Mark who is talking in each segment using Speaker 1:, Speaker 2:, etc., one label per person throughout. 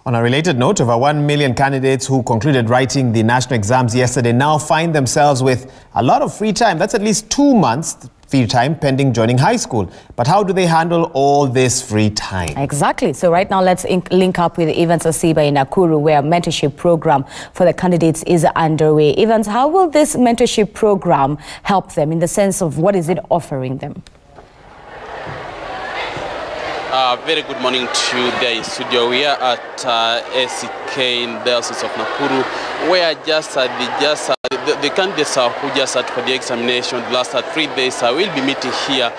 Speaker 1: On a related note, over 1 million candidates who concluded writing the national exams yesterday now find themselves with a lot of free time. That's at least 2 months free time pending joining high school. But how do they handle all this free time?
Speaker 2: Exactly. So right now, let's link up with Evans Asiba in Nakuru, where a mentorship program for the candidates is underway. Evans, how will this mentorship program help them in the sense of what is it offering them?
Speaker 3: Very good morning to the studio. We are at ACK in the Diocese of Nakuru, where the candidates who just sat for the examination the last 3 days will be meeting here.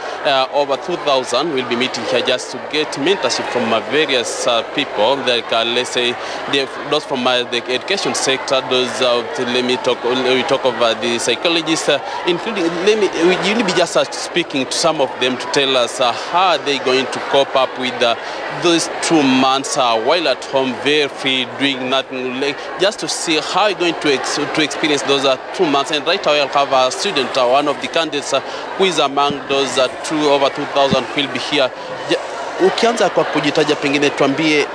Speaker 3: Over 2,000 will be meeting here just to get mentorship from various people. Like let's say those from the education sector. Those we talk about the psychologists, including you'll be just speaking to some of them to tell us how are they going to cope up with those 2 months while at home, very free, doing nothing, just to see how you're going to experience those 2 months. And right away, I'll have a student, one of the candidates who is among those over 2,000 will be here. Ukianza kwa kujitaja, pengine tuambie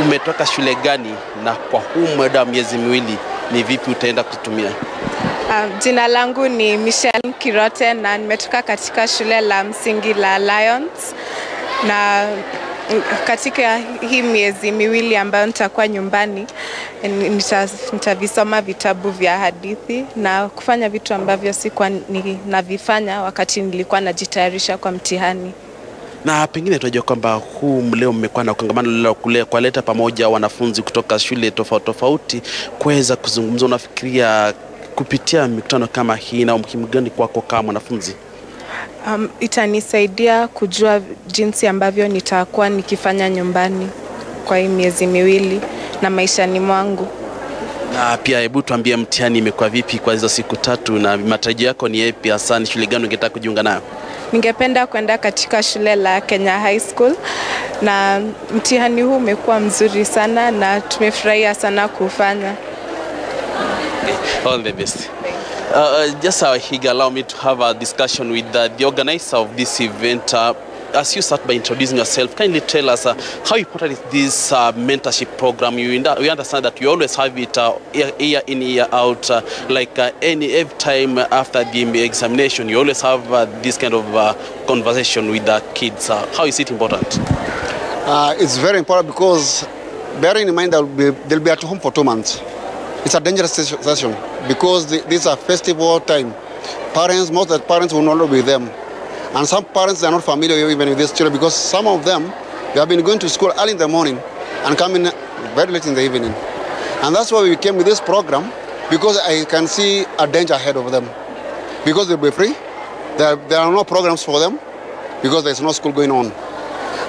Speaker 3: umetoka shule gani na kwa huu muda wa miezi miwili ni vipi utaenda kutumia?
Speaker 4: Jina langu ni Michelle Kirote na nimetoka katika shule la msingi la Lions, na katika hii miezi miwili ambayo nitakuwa nyumbani nitavisoma vitabu vya hadithi na kufanya vitu ambavyo sikuwa ninavifanya wakati nilikuwa najitayarisha kwa mtihani.
Speaker 3: Na pengine tunajua kwamba huu leo mmekuwa na kongamano la kuleta pamoja wanafunzi kutoka shule tofauti tofauti kuweza kuzungumza. Unafikiria kupitia mikutano kama hii na umuhimu gani kwako kama mwanafunzi?
Speaker 4: Itanisaidia kujua jinsi ambavyo nitakuwa nikifanya nyumbani kwa hii miezi miwili na maishani mwangu.
Speaker 3: Na pia hebu tuambie mtihani imekuwa vipi kwa hizo siku 3 na matarajio yako ni yapi hasa, ni shule gani ungetaka kujiunga nayo?
Speaker 4: Ningependa kwenda katika shule la Kenya High School, na mtihani huu umekuwa mzuri sana na tumefurahia sana kufanya.
Speaker 3: All the best. Just allow me to have a discussion with the organizer of this event. As you start by introducing yourself, kindly tell us how important is this mentorship program? We understand that you always have it year in, year out, every time after the examination, you always have this kind of conversation with the kids. How is it important?
Speaker 5: It's very important because, bearing in mind that they'll be at home for 2 months. It's a dangerous session because this is a festival time. Most of the parents will not be them. And some parents are not familiar even with these children because some of them, they have been going to school early in the morning and coming very late in the evening. And that's why we came with this program, because I can see a danger ahead of them. Because they'll be free, there are no programs for them because there's no school going on.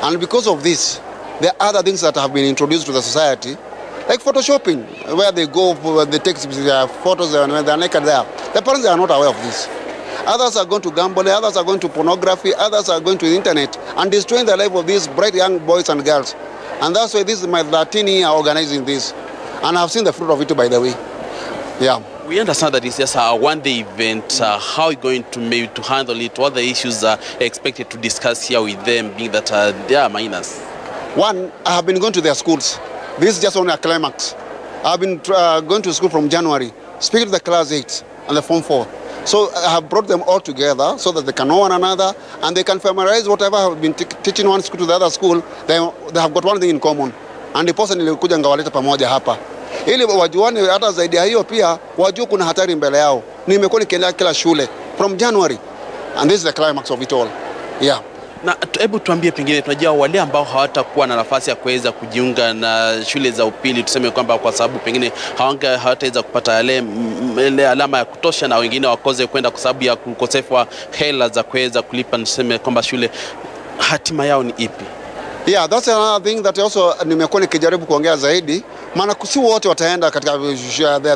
Speaker 5: And because of this, there are other things that have been introduced to the society, like photoshopping, where they go, they take their photos and when they're naked there. The parents are not aware of this. Others are going to gambling, others are going to pornography, others are going to the internet and destroying the life of these bright young boys and girls. And that's why this is my 13 year organizing this. And I've seen the fruit of it, by the way. Yeah.
Speaker 3: We understand that it's just a one-day event. How are you going to handle it? What are the issues are expected to discuss here with them, being that they are minors?
Speaker 5: One, I have been going to their schools. This is just only a climax. I've been going to school from January, speaking to the class 8 and the form 4. So I have brought them all together so that they can know one another and they can familiarize whatever I have been teaching one school to the other school. They have got one thing in common. And the person nilikuja ngawaleta pamoja hapa. Ili wajuane hata zaidi ya hiyo pia wajue kuna hatari mbele yao. Nimekuwa nikienda kila shule from January. And this is the climax of it all. Yeah.
Speaker 3: Na hebu tuambie, pengine tunajua wale ambao hawatakuwa na nafasi ya kuweza kujiunga na shule za upili, tuseme kwamba kwa sababu pengine hawataweza kupata ile alama ya kutosha, na wengine wakoze kwenda kwa sababu ya ukosefu wa hela za kuweza kulipa, tuseme kwamba shule, hatima yao ni ipi?
Speaker 5: Yeah, that's another thing that also nimekuwa nikijaribu kuongea zaidi, maana si wote wataenda katika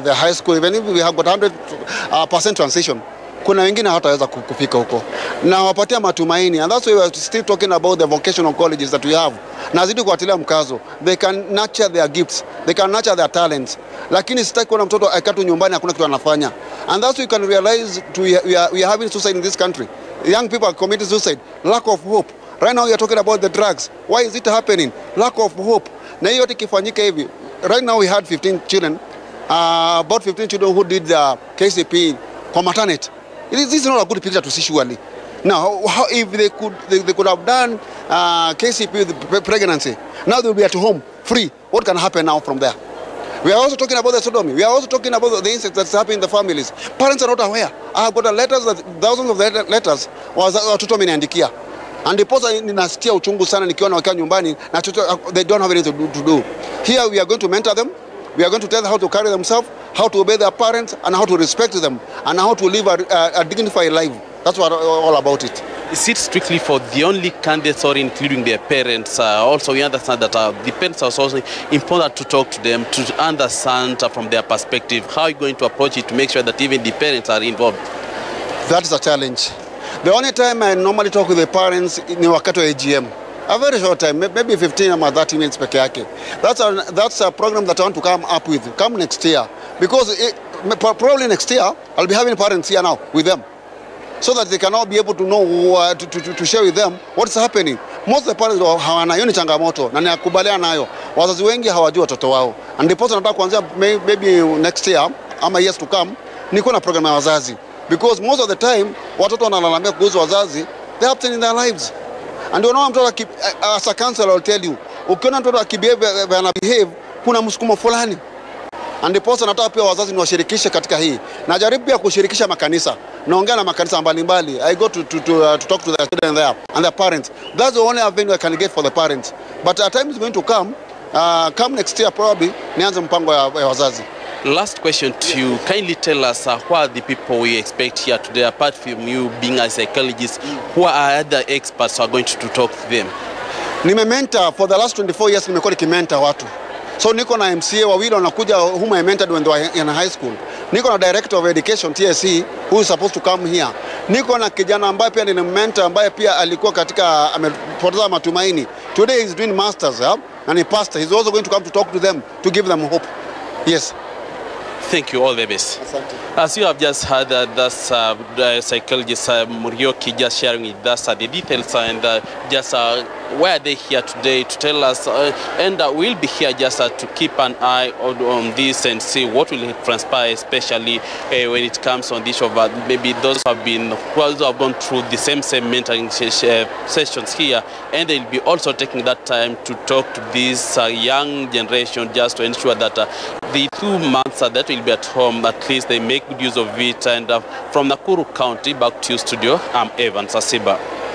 Speaker 5: the high school, even if we have got 100% transition. Kuna wengine hawataweza kufika huko na wapatia matumaini, and that's why we are still talking about the vocational colleges that we have. Nazidi kuatilia mkazo, they can nurture their gifts, they can nurture their talents, lakini sitaki kuona mtoto akatu nyumbani hakuna kitu anafanya. And that's why you can realize we are having suicide in this country. Young people are committing suicide, lack of hope. Right now you're talking about the drugs. Why is it happening? Lack of hope. Na hiyo yote kifanyika hivi. Right now we had 15 children, about 15 children who did the KCPE for maternity. This is not a good picture to see surely. Now, if they could have done KCPE with pregnancy, now they will be at home free. What can happen now from there? We are also talking about the sodomy. We are also talking about the incest that's happening in the families. Parents are not aware. I have got letters, thousands of letters watoto wameniandikia. And the post ninasikia uchungu sana nikiona wakiwa nyumbani na they don't have anything to do. Here we are going to mentor them. We are going to tell them how to carry themselves, how to obey their parents, and how to respect them, and how to live a dignified life. That's what all about it.
Speaker 3: Is it strictly for the only candidates or including their parents? Also, we understand that the parents are also important to talk to them, to understand from their perspective. How are you going to approach it to make sure that even the parents are involved?
Speaker 5: That is a challenge. The only time I normally talk with the parents in wakati wa AGM, a very short time, maybe 15 or 30 minutes peke yake. That's a program that I want to come up with, come next year. Because probably next year, I'll be having parents here now with them, so that they can all be able to know, to share with them what's happening. Most of the parents hawana hiyo ni changamoto na ninakubaliana nayo. Wazazi wengi hawajui watoto wao. And ndipo nataka kuanzia maybe next year ama years to come niko na program ya wazazi. Because most of the time watoto wanalalamika kuhusu wazazi, they happen in their lives. And unaona mtoto as a counselor will tell you, ukiona mtoto akibehave kuna msukumo fulani. And ndipo nataka pia wazazi niwashirikishe katika hii. Najaribu pia kushirikisha makanisa. Naongea na makanisa mbalimbali. I go to talk to the children there and their parents. That's the only avenue I can get for the parents. But at times going to come next year probably nianze mpango ya wazazi.
Speaker 3: Last question to you. Kindly tell us what are the people we expect here today, apart from you being a psychologist, who are other experts who are going to talk to them?
Speaker 5: Mentor for the last 24 years, nimekuwa nikimentor watu. So niko na MCA wawili wanakuja whom I mentored when they were in high school. Niko na director of education TSC who is supposed to come here. Niko na kijana ambaye pia ni mentor ambaye pia alikuwa katika amepoteza matumaini. Today he is doing masters, and a pastor. He's also going to come to talk to them to give them hope. Yes.
Speaker 3: Thank you, all the best. As you have just heard, that's psychologist Murioki just sharing with us the details and just why are they here today to tell us, and we'll be here just to keep an eye on this and see what will transpire, especially when it comes on this of maybe those who have gone through the same mentoring sessions here, and they'll be also taking that time to talk to this young generation just to ensure that the 2 months that will be at home, at least they make good use of it. And from Nakuru County, back to you studio, I'm Evan Sasiba.